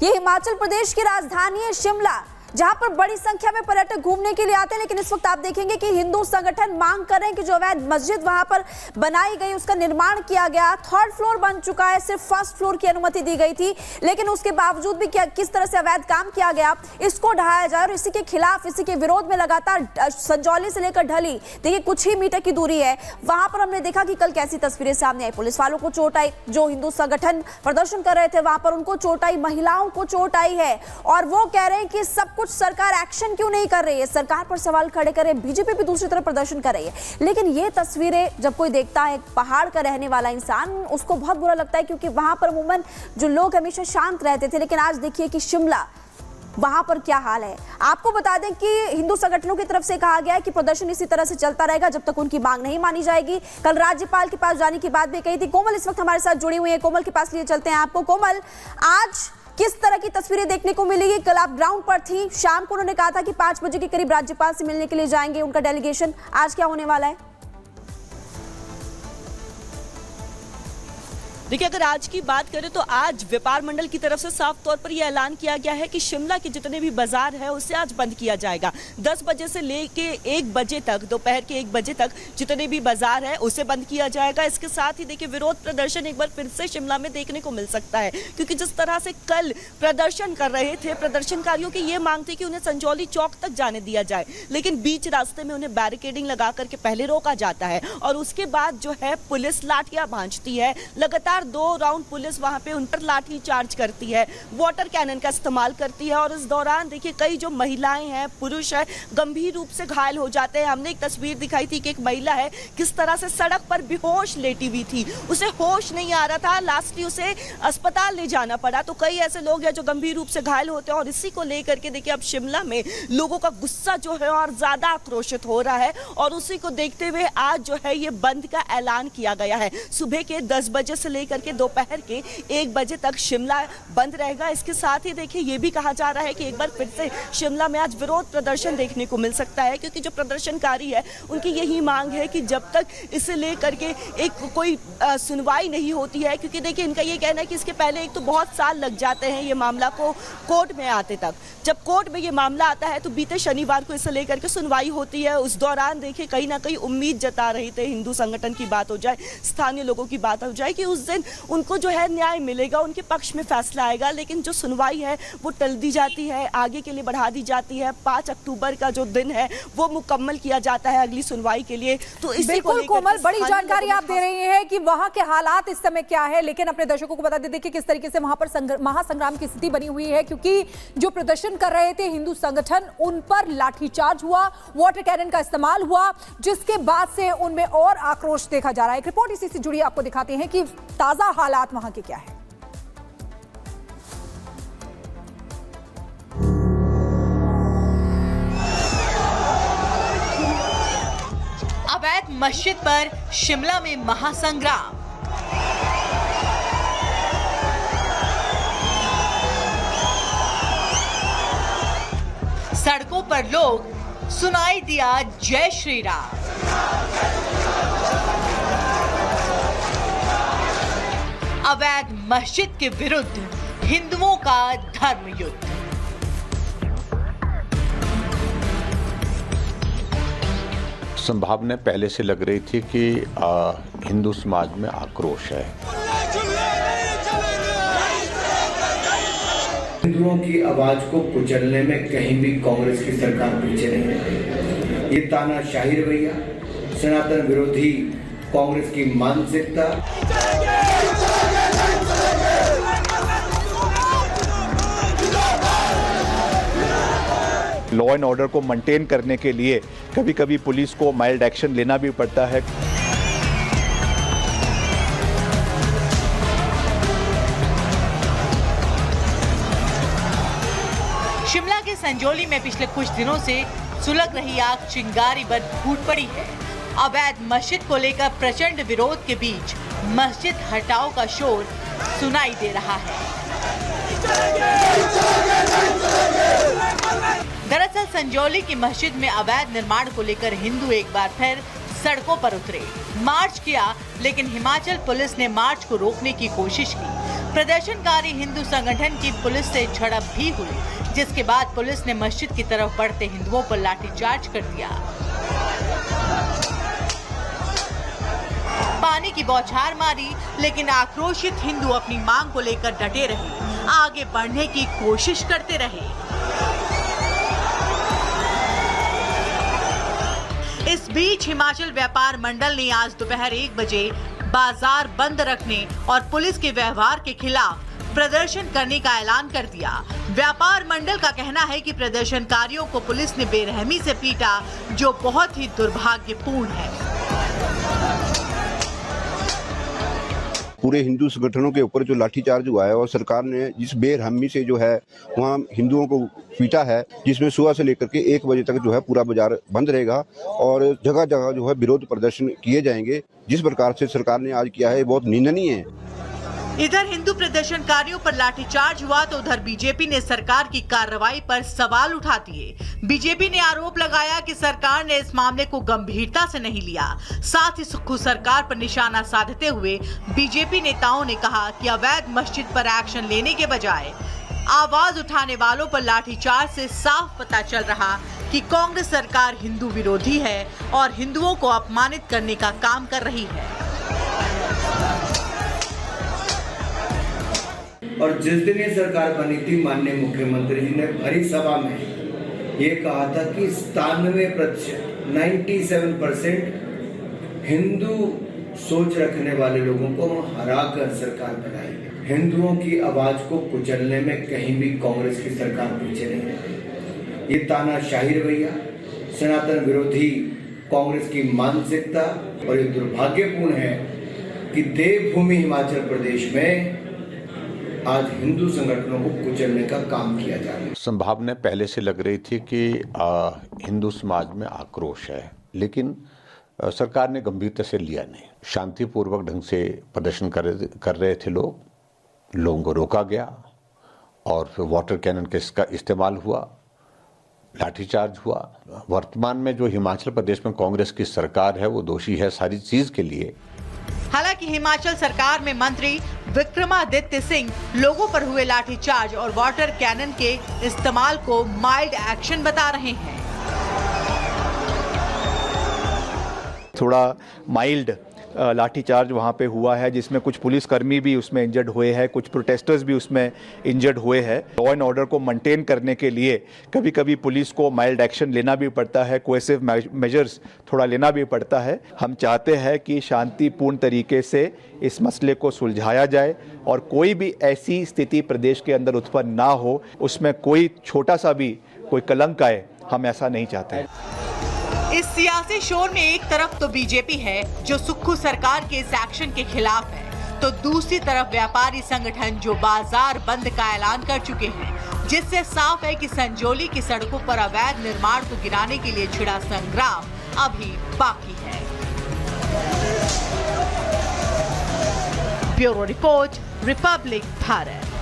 ये हिमाचल प्रदेश की राजधानी है शिमला, जहां पर बड़ी संख्या में पर्यटक घूमने के लिए आते हैं। लेकिन इस वक्त आप देखेंगे कि हिंदू संगठन मांग कर रहे हैं कि जो अवैध मस्जिद वहां पर बनाई गई, उसका निर्माण किया गया, 3rd फ्लोर बन चुका है, सिर्फ 1st फ्लोर की अनुमति दी गई थी, लेकिन उसके बावजूद भी किस तरह से अवैध काम किया गया, इसको ढाया जाए। और इसी के खिलाफ, इसी के विरोध में लगातार संजौली से लेकर ढली, देखिए कुछ ही मीटर की दूरी है, वहां पर हमने देखा कि कल कैसी तस्वीरें सामने आई। पुलिस वालों को चोट आई, जो हिंदू संगठन प्रदर्शन कर रहे थे वहां पर उनको चोट आई, महिलाओं को चोट आई है, और वो कह रहे हैं कि सब कुछ सरकार एक्शन क्यों नहीं कर रही है, सरकार पर सवाल खड़े करे। बीजेपी भी दूसरी तरफ प्रदर्शन कर रही है। लेकिन ये तस्वीरें जब कोई देखता है, पहाड़ का रहने वाला इंसान, उसको बहुत बुरा लगता है, क्योंकि वहां पर अमूमन जो लोग हमेशा शांत रहते थे, लेकिन आज देखिए कि शिमला, वहां पर क्या हाल है। आपको बता दें कि हिंदू संगठनों की तरफ से कहा गया है कि प्रदर्शन इसी तरह से चलता रहेगा जब तक उनकी मांग नहीं मानी जाएगी। कल राज्यपाल के पास जाने की बात भी कही थी। कोमल इस वक्त हमारे साथ जुड़ी हुई है, कोमल के पास लिए चलते हैं आपको। कोमल, आज किस तरह की तस्वीरें देखने को मिलेगी? कल आप ग्राउंड पर थी, शाम को उन्होंने कहा था कि 5 बजे के करीब राज्यपाल से मिलने के लिए जाएंगे उनका डेलीगेशन, आज क्या होने वाला है? देखिए, अगर आज की बात करें तो आज व्यापार मंडल की तरफ से साफ तौर पर यह ऐलान किया गया है कि शिमला के जितने भी बाजार है उसे आज बंद किया जाएगा। 10 बजे से लेके 1 बजे तक, दोपहर के 1 बजे तक जितने भी बाजार है उसे बंद किया जाएगा। इसके साथ ही देखिए विरोध प्रदर्शन एक बार फिर से शिमला में देखने को मिल सकता है, क्योंकि जिस तरह से कल प्रदर्शन कर रहे थे प्रदर्शनकारियों की ये मांग थी कि उन्हें संजौली चौक तक जाने दिया जाए, लेकिन बीच रास्ते में उन्हें बैरिकेडिंग लगा करके पहले रोका जाता है और उसके बाद जो है पुलिस लाठियां भांजती है। लगातार 2 राउंड पुलिस वहां पे उन पर लाठी चार्ज करती है, वाटर कैनन का इस्तेमाल करती है, और इस दौरान देखिए कई जो महिलाएं हैं, पुरुष है, गंभीर रूप से घायल हो जाते हैं। हमने एक तस्वीर दिखाई थी कि एक महिला है किस तरह से सड़क पर बेहोश लेटी हुई थी, उसे होश नहीं आ रहा था, लास्टली उसे अस्पताल ले जाना पड़ा। तो कई ऐसे लोग हैं जो गंभीर रूप से घायल होते हैं, और इसी को लेकर के देखिए अब शिमला में लोगों का गुस्सा जो है और ज्यादा आक्रोशित हो रहा है, और उसी को देखते हुए आज जो है ये बंद का ऐलान किया गया है। सुबह के 10 बजे से लेकर के दोपहर के 1 बजे तक शिमला बंद रहेगा। इसके साथ ही देखिए ये भी कहा जा रहा है कि एक बार फिर से शिमला में आज विरोध प्रदर्शन देखने को मिल सकता है, क्योंकि जो प्रदर्शनकारी है उनकी यही मांग है कि जब तक इसे लेकर के एक कोई सुनवाई नहीं होती है, क्योंकि देखिए इनका ये कहना है कि इसके पहले एक तो बहुत साल लग जाते हैं ये मामला को कोर्ट में आते तक। जब कोर्ट में ये मामला आता है तो बीते शनिवार को इसे लेकर के सुनवाई होती है। उस दौरान देखिए कहीं ना कहीं उम्मीद जता रहे थे, हिंदू संगठन की बात हो जाए, स्थानीय लोगों की बात हो जाए, कि उस दिन उनको जो है न्याय मिलेगा, उनके पक्ष में फैसला आएगा। लेकिन जो सुनवाई है वो टल दी जाती है, आगे के लिए बढ़ा दी जाती है। 5 अक्टूबर का जो दिन है वो मुकम्मल किया जाता है अगली सुनवाई के लिए। तो इसी को लेकर कोमल, बड़ी जानकारी आप दे रही हैं कि वहां के हालात इस समय क्या है, लेकिन अपने दर्शकों को बता देते कि किस तरीके से वहां पर महासंग्राम की स्थिति बनी हुई है, क्योंकि जो प्रदर्शन कर रहे थे हिंदू संगठन, उन पर लाठीचार्ज हुआ, वाटर कैनन का इस्तेमाल हुआ, जिसके बाद से उनमें और आक्रोश देखा जा रहा है। एक रिपोर्ट इसी से जुड़ी आपको दिखाते हैं कि ताजा हालात वहां के क्या है। अवैध मस्जिद पर शिमला में महासंग्राम। सड़कों पर लोग, सुनाई दिया जय श्री राम। अवैध मस्जिद के विरुद्ध हिंदुओं का धर्म युद्ध। संभावना पहले से लग रही थी कि हिंदू समाज में आक्रोश है। हिंदुओं की आवाज को कुचलने में कहीं भी कांग्रेस की सरकार पीछे नहीं है। ये तानाशाही रवैया, सनातन विरोधी कांग्रेस की मानसिकता, लॉ एंड ऑर्डर को मेंटेन करने के लिए कभी कभी पुलिस को माइल्ड एक्शन लेना भी पड़ता है। शिमला के संजौली में पिछले कुछ दिनों से सुलग रही आग चिंगारी बन फूट पड़ी है। अवैध मस्जिद को लेकर प्रचंड विरोध के बीच मस्जिद हटाओ का शोर सुनाई दे रहा है। दरअसल संजौली की मस्जिद में अवैध निर्माण को लेकर हिंदू एक बार फिर सड़कों पर उतरे, मार्च किया, लेकिन हिमाचल पुलिस ने मार्च को रोकने की कोशिश की। प्रदर्शनकारी हिंदू संगठन की पुलिस से झड़प भी हुई, जिसके बाद पुलिस ने मस्जिद की तरफ बढ़ते हिंदुओं पर लाठीचार्ज कर दिया। पानी की बौछार मारी, लेकिन आक्रोशित हिंदू अपनी मांग को लेकर डटे रहे, आगे बढ़ने की कोशिश करते रहे। इस बीच हिमाचल व्यापार मंडल ने आज दोपहर 1 बजे बाजार बंद रखने और पुलिस के व्यवहार के खिलाफ प्रदर्शन करने का ऐलान कर दिया। व्यापार मंडल का कहना है कि प्रदर्शनकारियों को पुलिस ने बेरहमी से पीटा, जो बहुत ही दुर्भाग्यपूर्ण है। पूरे हिंदू संगठनों के ऊपर जो लाठीचार्ज हुआ है और सरकार ने जिस बेरहमी से जो है वहाँ हिंदुओं को पीटा है, जिसमें सुबह से लेकर के 1 बजे तक जो है पूरा बाजार बंद रहेगा और जगह जगह जो है विरोध प्रदर्शन किए जाएंगे। जिस प्रकार से सरकार ने आज किया है ये बहुत निंदनीय है। इधर हिंदू प्रदर्शनकारियों पर लाठीचार्ज हुआ तो उधर बीजेपी ने सरकार की कार्रवाई पर सवाल उठा दिए। बीजेपी ने आरोप लगाया कि सरकार ने इस मामले को गंभीरता से नहीं लिया। साथ ही सुक्खू सरकार पर निशाना साधते हुए बीजेपी नेताओं ने कहा कि अवैध मस्जिद पर एक्शन लेने के बजाय आवाज उठाने वालों पर लाठीचार्ज से साफ पता चल रहा कि कांग्रेस सरकार हिंदू विरोधी है और हिंदुओं को अपमानित करने का काम कर रही है। और जिस दिन ये सरकार बनी थी, माननीय मुख्यमंत्री जी ने भरी सभा में ये कहा था कि 97% हिंदू सोच रखने वाले लोगों को हराकर सरकार बनाएगी। हिंदुओं की आवाज को कुचलने में कहीं भी कांग्रेस की सरकार पीछे नहीं है। ये तानाशाही रवैया, सनातन विरोधी कांग्रेस की मानसिकता और ये दुर्भाग्यपूर्ण है कि देवभूमि हिमाचल प्रदेश में आज हिंदू संगठनों को कुचलने का काम किया जा रहा है। संभावना पहले से लग रही थी कि हिंदू समाज में आक्रोश है, लेकिन सरकार ने गंभीरता से लिया नहीं। शांतिपूर्वक ढंग से प्रदर्शन कर रहे थे लोगों को रोका गया और फिर वाटर कैनन के इसका इस्तेमाल हुआ, लाठीचार्ज हुआ। वर्तमान में जो हिमाचल प्रदेश में कांग्रेस की सरकार है वो दोषी है सारी चीज के लिए। हालांकि हिमाचल सरकार में मंत्री विक्रमादित्य सिंह लोगों पर हुए लाठीचार्ज और वाटर कैनन के इस्तेमाल को माइल्ड एक्शन बता रहे हैं। थोड़ा माइल्ड लाठीचार्ज वहाँ पे हुआ है, जिसमें कुछ पुलिसकर्मी भी उसमें इंजर्ड हुए हैं, कुछ प्रोटेस्टर्स भी उसमें इंजर्ड हुए हैं। लॉ एंड ऑर्डर को मेंटेन करने के लिए कभी कभी पुलिस को माइल्ड एक्शन लेना भी पड़ता है, कोएसिव मेजर्स थोड़ा लेना भी पड़ता है। हम चाहते हैं कि शांतिपूर्ण तरीके से इस मसले को सुलझाया जाए और कोई भी ऐसी स्थिति प्रदेश के अंदर उत्पन्न ना हो, उसमें कोई छोटा सा भी कोई कलंक आए, हम ऐसा नहीं चाहते। इस सियासी शोर में एक तरफ तो बीजेपी है जो सुक्खू सरकार के इस एक्शन के खिलाफ है, तो दूसरी तरफ व्यापारी संगठन जो बाजार बंद का ऐलान कर चुके हैं, जिससे साफ है कि संजौली की सड़कों पर अवैध निर्माण को गिराने के लिए छिड़ा संग्राम अभी बाकी है। Bureau report, Republic Bharat.